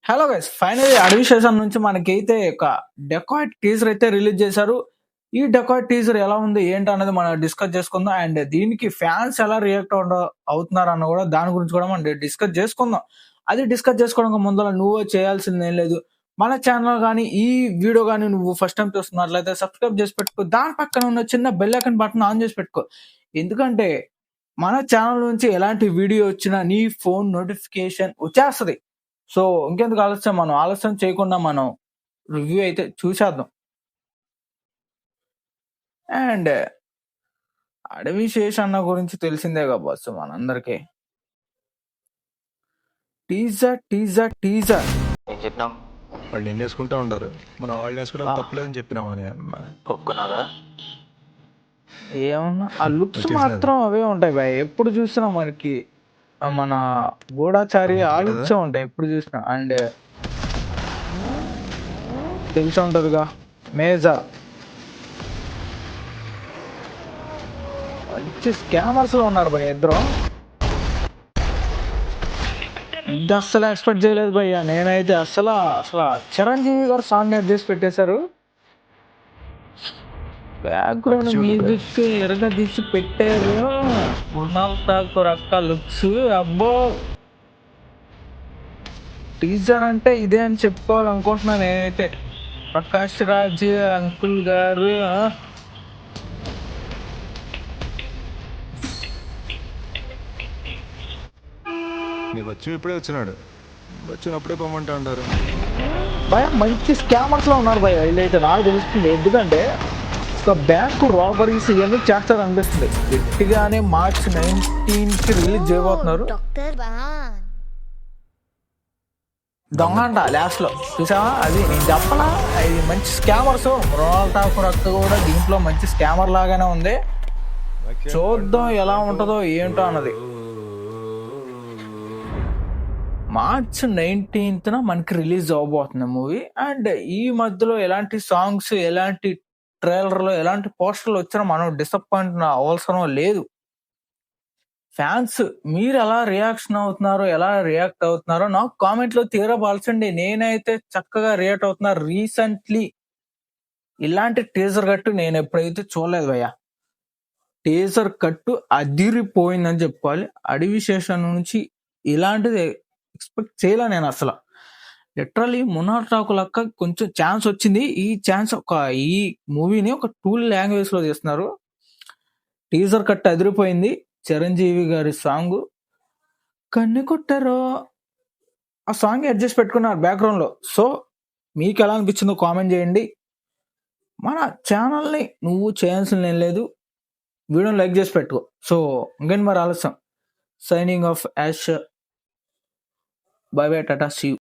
Hello guys! Finally 'అడవి శేషం' నుంచి మనకైతే ఒక డెకాయిట్ టీజర్ అయితే రిలీజ్ చేశారు. ఈ డెకాయిట్ టీజర్ ఎలా ఉంది? ఏంటన్నది మనం డిస్కస్ చేసుకుందాం. అండ్ దీనికి ఫ్యాన్స్ ఎలా రియాక్ట్ అవుతున్నారన్న కూడా దాని గురించి కూడా మనం డిస్కస్ చేసుకుందాం. అది డిస్కస్ చేసుకోవడానికి ముందల నువ్వు చేయాల్సిందేం లేదు. మన ఛానల్ గాని, ఈ వీడియో గాని నువ్వు ఫస్ట్ టైమ్ చూస్తున్నట్లయితే సబ్స్క్రైబ్ చేసి పెట్టుకో. దాని పక్కన ఉన్న చిన్న బెల్ ఐకాన్ బటన్ ఆన్ చేసి పెట్టుకో. ఎందుకంటే మన ఛానల్ నుంచి ఎలాంటి వీడియో వచ్చినా నీ ఫోన్ నోటిఫికేషన్ వచ్చేస్తది. సో, ఇంకెందుకు ఆలస్యం, మనం ఆలస్యం చేయకుండా మనం రివ్యూ అయితే చూసేద్దాం. అండ్ 'అడవి శేషన్న' గురించి తెలిసిందేగా బాస్ మనందరికి. టీజర్ ఏం చెప్పినావు? వాళ్ళు ఏం చేసుకుంటా ఉంటారు, మనం వాళ్ళు చేసుకోవడం తప్పలేదని చెప్పినాం అని ఒప్పుకున్నారా? ఏమన్నా ఆ లుక్స్ మాత్రం అవే ఉంటాయి భయ్. ఎప్పుడు చూసినా మనకి మన గూఢాచారి ఆ లుక్స్ ఉంటాయి ఎప్పుడు చూసినా. అండ్ తెలిసి ఉంటదిగా మేజర్ మంచి స్కామర్స్ లో ఉన్నారు భయ్య ఇద్దరు. ఇది అస్సలు ఎక్స్పెక్ట్ చేయలేదు భయ్య. నేనైతే అసలు చిరంజీవి గారు సాంగ్ యాడ్ చేసి పెట్టేశారు. బ్యాక్గ్రౌండ్ మ్యూజిక్ ఎరగ తీసి పెట్టారు. మృణాల్ ఠాకూర్ అక్క లుక్స్ అబ్బో. టీజర్ అంటే ఇదే అని చెప్పుకోవాలనుకుంటున్నాను నేనైతే. ప్రకాష్ రాజ్ అంకుల్ గారు వచ్చి ఇప్పుడే వచ్చినప్పుడే పొమ్మంటా అంటారు భయ. మంచి స్కామర్స్ లో ఉన్నారు భయ వీళ్ళైతే, నాకు తెలుస్తుంది. ఎందుకంటే ఒక బ్యాంక్ రాబరీస్ ఇవన్నీ చేస్తారు అనిపిస్తుంది. గట్టిగానే March 19th రిలీజ్ చేయబోతున్నారు. దొంగ అంట లాస్ట్ లో చూసావా? అది నేను చెప్పలా, ఇది మంచి స్కామర్స్. మృణాల్ ఠాకూర్ అక్క కూడా దీంట్లో మంచి స్కామర్ లాగానే ఉంది. చూద్దాం ఎలా ఉంటుందో ఏంటో అన్నది. March 19th మనకి రిలీజ్ అవబోతుంది మూవీ. అండ్ ఈ మధ్యలో ఎలాంటి సాంగ్స్, ఎలాంటి ట్రైలర్లో, ఎలాంటి పోస్టర్లు వచ్చినా మనం డిసప్పాయింట్ అవసరం లేదు. ఫ్యాన్స్ మీరు ఎలా రియాక్షన్ అవుతున్నారో, ఎలా రియాక్ట్ అవుతున్నారో నాకు కామెంట్ లో తీరపాల్సండి. నేనైతే చక్కగా రియాక్ట్ అవుతున్నా. రీసెంట్లీ ఇలాంటి టీజర్ కట్టు నేను ఎప్పుడైతే చూడలేదు భయ్య. టీజర్ కట్టు అదిరిపోయిందని చెప్పుకోవాలి. 'అడవి శేషం' నుంచి ఇలాంటిది ఎక్స్పెక్ట్ చేయలే నేను అసలు. లిటరలీ మృణాల్ ఠాకూర్ అక్క కొంచెం ఛాన్స్ వచ్చింది. ఈ మూవీని ఒక 2 లాంగ్వేజ్ లో తీస్తున్నారు. టీజర్ కట్ అదిరిపోయింది. చిరంజీవి గారి సాంగ్ కన్ను కొట్టరో ఆ సాంగ్ అడ్జస్ట్ పెట్టుకున్నారు బ్యాక్గ్రౌండ్ లో. సో మీకు ఎలా అనిపించిందో కామెంట్ చేయండి. మన ఛానల్ని నువ్వు చేయాల్సిన ఏం లేదు, వీడియోని లైక్ చేసి పెట్టుకో. సో ఇంకేంటి మరి ఆలస్యం. Signing off Ash. Bye bye, టాటా, సీ యూ.